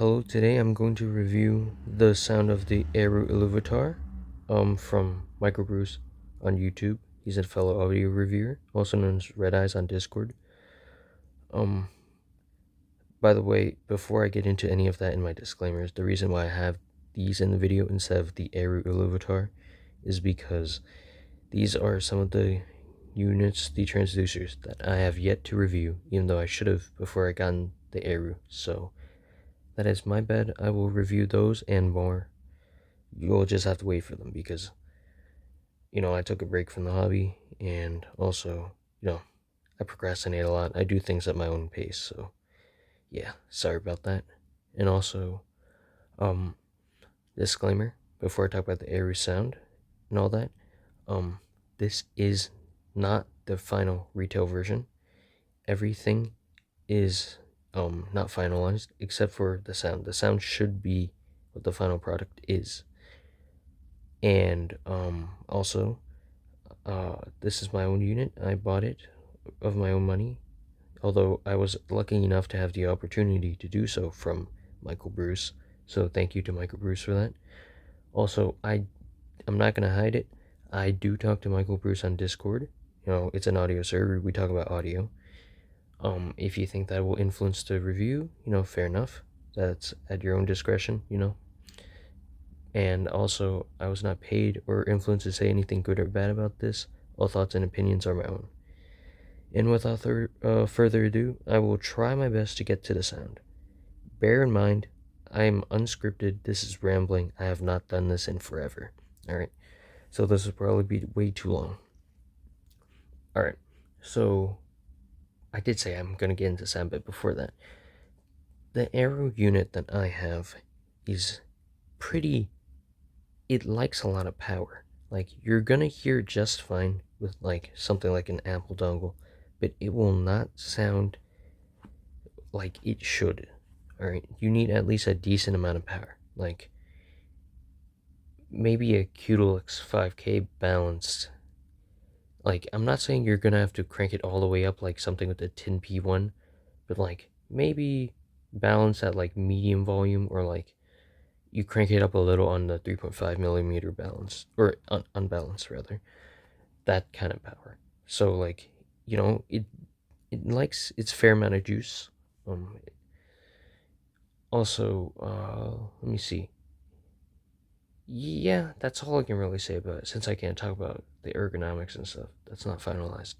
Hello, today I'm going to review the sound of the Eru Illuvitar from Michael Bruce on YouTube. He's a fellow audio reviewer, also known as Red Eyes on Discord. Um, by the way, before I get into any of that in my disclaimers, the reason why I have these in the video instead of the Eru Illuvitar is because these are some of the units, the transducers, that I have yet to review, even though I should have before I got the Eru, so that is my bad. I will review those and more. You'll just have to wait for them because, I took a break from the hobby and also, I procrastinate a lot. I do things at my own pace, so yeah, sorry about that. And also, um, disclaimer before I talk about the airy sound and all that, um, this is not the final retail version. Everything is not finalized except for the sound. The sound should be what the final product is. And also, this is my own unit. I bought it of my own money, although I was lucky enough to have the opportunity to do so from Michael Bruce. So thank you to Michael Bruce for that. Also, I'm not gonna hide it. I do talk to Michael Bruce on Discord. It's an audio server. We talk about audio. If you think that will influence the review, fair enough. That's at your own discretion. And also, I was not paid or influenced to say anything good or bad about this. All thoughts and opinions are my own. And without further ado, I will try my best to get to the sound. Bear in mind, I am unscripted. This is rambling. I have not done this in forever. Alright, so this will probably be way too long. Alright, so I did say I'm going to get into sound, but before that, the Aero unit that I have is pretty. It likes a lot of power. Like, you're gonna hear it just fine with like something like an Apple dongle, but it will not sound like it should. Alright, you need at least a decent amount of power. Like, maybe a Qdelix 5K balanced. Like, I'm not saying you're gonna have to crank it all the way up like something with the 10P1, but like, maybe balance at like medium volume, or like you crank it up a little on the 3.5 millimeter balance, or unbalanced rather, that kind of power. So like, it likes its fair amount of juice. Also, let me see. Yeah, that's all I can really say about it, since I can't talk about the ergonomics and stuff. That's not finalized.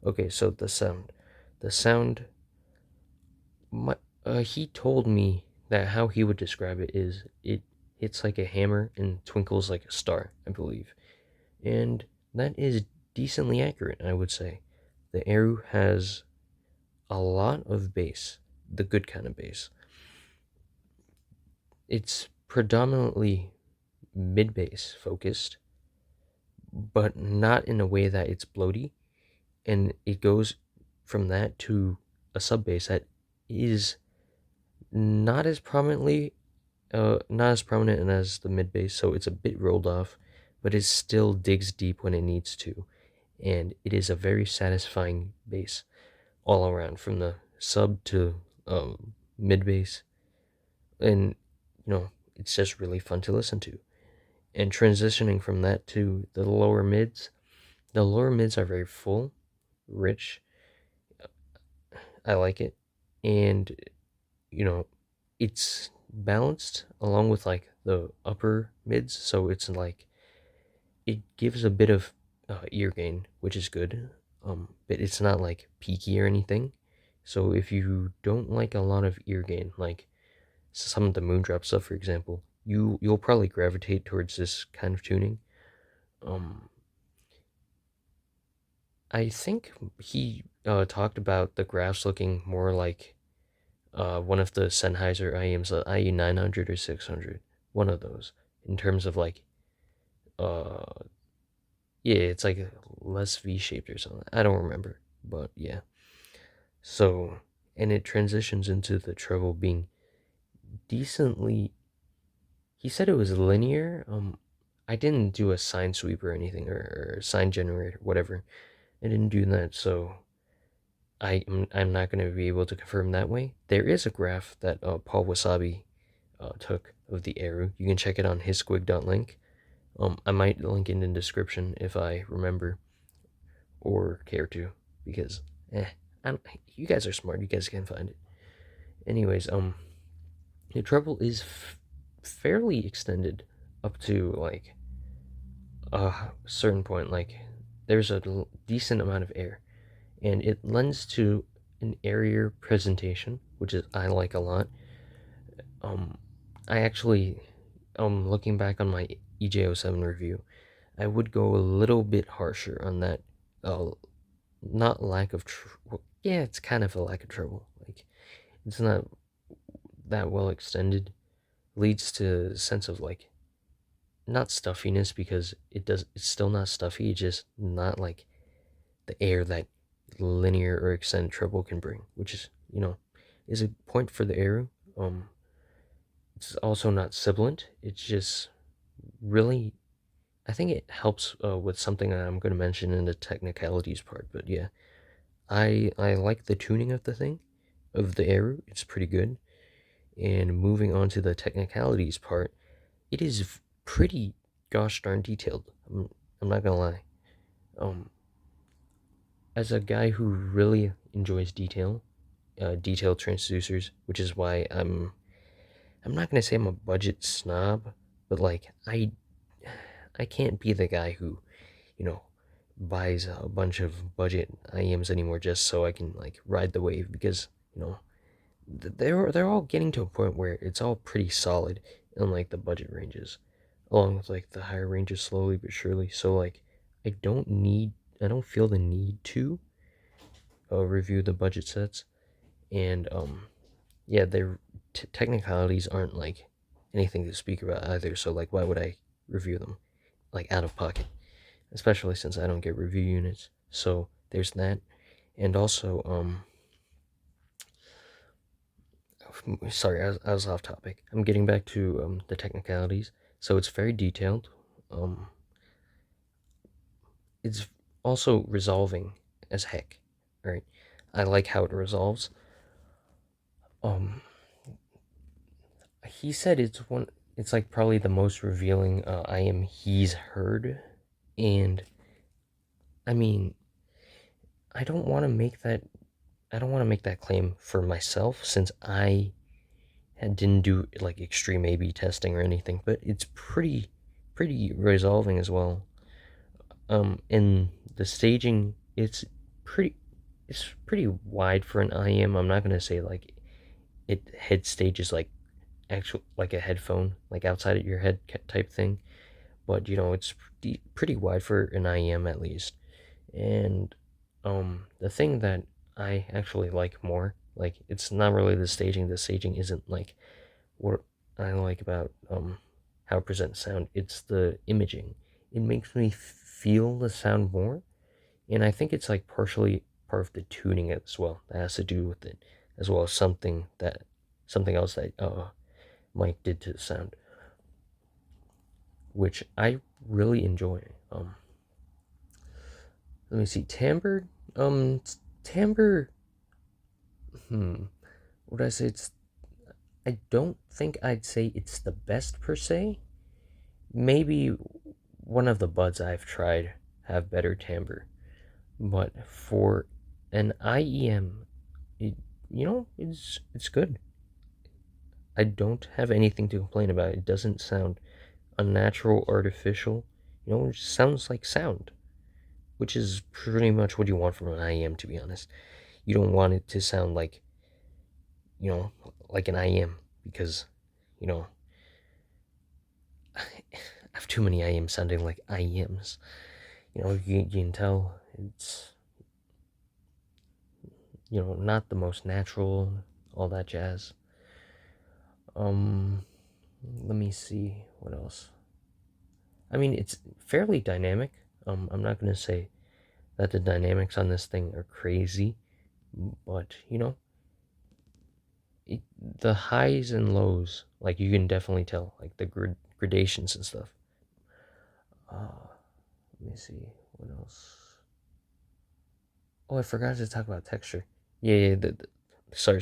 Okay, so the sound. He told me that how he would describe it is it hits like a hammer and twinkles like a star, I believe. And that is decently accurate, I would say. The Eru has a lot of bass, the good kind of bass. It's predominantly mid bass focused, but not in a way that it's bloaty, and it goes from that to a sub bass that is not as prominently not as prominent as the mid bass, so it's a bit rolled off, but it still digs deep when it needs to, and it is a very satisfying bass all around, from the sub to mid bass, and it's just really fun to listen to. And transitioning from that to the lower mids are very full, rich. I like it, and you know, it's balanced along with like the upper mids, so it's like it gives a bit of ear gain, which is good. But it's not like peaky or anything. So if you don't like a lot of ear gain, like some of the Moondrop stuff, for example, you'll probably gravitate towards this kind of tuning. Um, I think he talked about the graphs looking more like one of the Sennheiser IEMs, the IE 900 or 600, one of those, in terms of like, uh, yeah, it's like less V-shaped or something. I don't remember, but yeah. So, and it transitions into the treble being decently. He said it was linear. I didn't do a sine sweep or anything, or sine generator, whatever. I didn't do that, so I'm not going to be able to confirm that way. There is a graph that Paul Wasabi took of the Eru. You can check it on hissquig.link. I might link in the description if I remember or care to, because you guys are smart. You guys can find it. Anyways, the treble is fairly extended up to like a certain point. Like there's a decent amount of air, and it lends to an airier presentation, which is I like a lot. Um, I actually, looking back on my EJ07 review, I would go a little bit harsher on that. Not lack of, well, yeah, it's kind of a lack of treble. Like it's not that well extended. Leads to a sense of like not stuffiness because it's still not stuffy. It's just not like the air that linear or extended treble can bring, which is is a point for the Eru. It's also not sibilant. It's just really, I think it helps with something that I'm going to mention in the technicalities part. But yeah, I like the tuning of the thing, of the Eru. It's pretty good. And moving on to the technicalities part, it is pretty gosh darn detailed. I'm not gonna lie. Um, as a guy who really enjoys detailed transducers, which is why I'm not gonna say I'm a budget snob, but like I can't be the guy who you know buys a bunch of budget IEMs anymore just so I can like ride the wave, because you know they're all getting to a point where it's all pretty solid in like the budget ranges, along with like the higher ranges slowly but surely. So like I I don't feel the need to review the budget sets, and yeah, their technicalities aren't like anything to speak about either. So like why would I review them like out of pocket, especially since I don't get review units. So there's that. And also sorry, I was off topic. I'm getting back to the technicalities. So it's very detailed. Um, it's also resolving as heck. Right, I like how it resolves. Um, he said it's one. It's like probably the most revealing IM he's heard, and I mean, I don't want to make that. I don't want to make that claim for myself since I didn't do like extreme A/B testing or anything, but it's pretty resolving as well. And the staging, pretty it's pretty wide for an IM. I'm not gonna say like it head stages like actual like a headphone, like outside of your head type thing, but it's pretty wide for an IM at least. And the thing that I actually like more, like it's not really the staging. The staging isn't like what I like about how it presents sound. It's the imaging. It makes me feel the sound more, and I think it's like partially part of the tuning as well. That has to do with it, as well as something else that Mike did to the sound, which I really enjoy. Let me see, timbre. Timbre. What did I say? I don't think I'd say it's the best per se. Maybe one of the buds I've tried have better timbre, but for an IEM, it, it's good. I don't have anything to complain about. It doesn't sound unnatural, artificial. It just sounds like sound, which is pretty much what you want from an IEM, to be honest. You don't want it to sound like, you know, like an IEM, because, you know, I have too many IEMs sounding like IEMs. You can tell it's, not the most natural, all that jazz. Um, Let me see what else. I mean, it's fairly dynamic. I'm not gonna say that the dynamics on this thing are crazy, but the highs and lows, like you can definitely tell, like the gradations and stuff. Let me see what else. Oh, I forgot to talk about texture. Yeah. Sorry.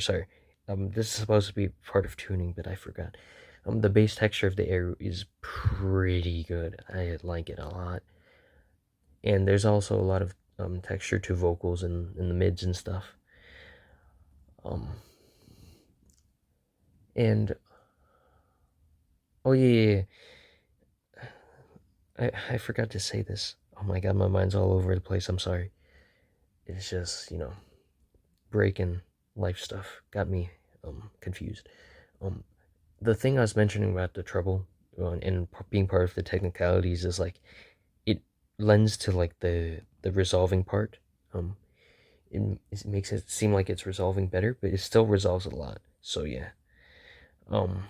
This is supposed to be part of tuning, but I forgot. The bass texture of the Air is pretty good. I like it a lot, and there's also a lot of texture to vocals in the mids and stuff. Um, and oh yeah. I forgot to say this. Oh my god, my mind's all over the place. I'm sorry. It's just breaking life stuff got me confused. Um, the thing I was mentioning about the treble and being part of the technicalities is like it lends to like the resolving part. Um, it makes it seem like it's resolving better, but it still resolves a lot. So yeah. Um,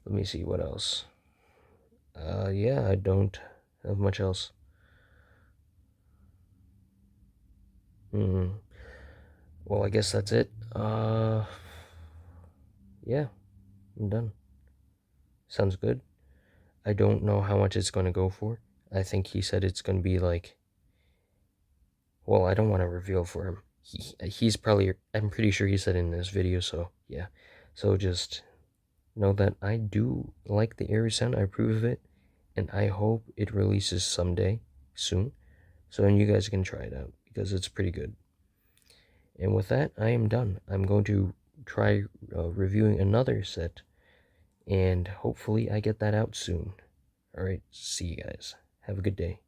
Let me see what else. Yeah, I don't have much else. Hmm. Well, I guess that's it. Yeah, I'm done. Sounds good. I don't know how much it's going to go for. I think he said it's going to be like, well, I don't want to reveal for him. He's probably, I'm pretty sure he said in this video, so yeah. So just know that I do like the airy sound. I approve of it, and I hope it releases someday soon. So then you guys can try it out because it's pretty good. And with that, I am done. I'm going to try reviewing another set, and hopefully I get that out soon. Alright, see you guys. Have a good day.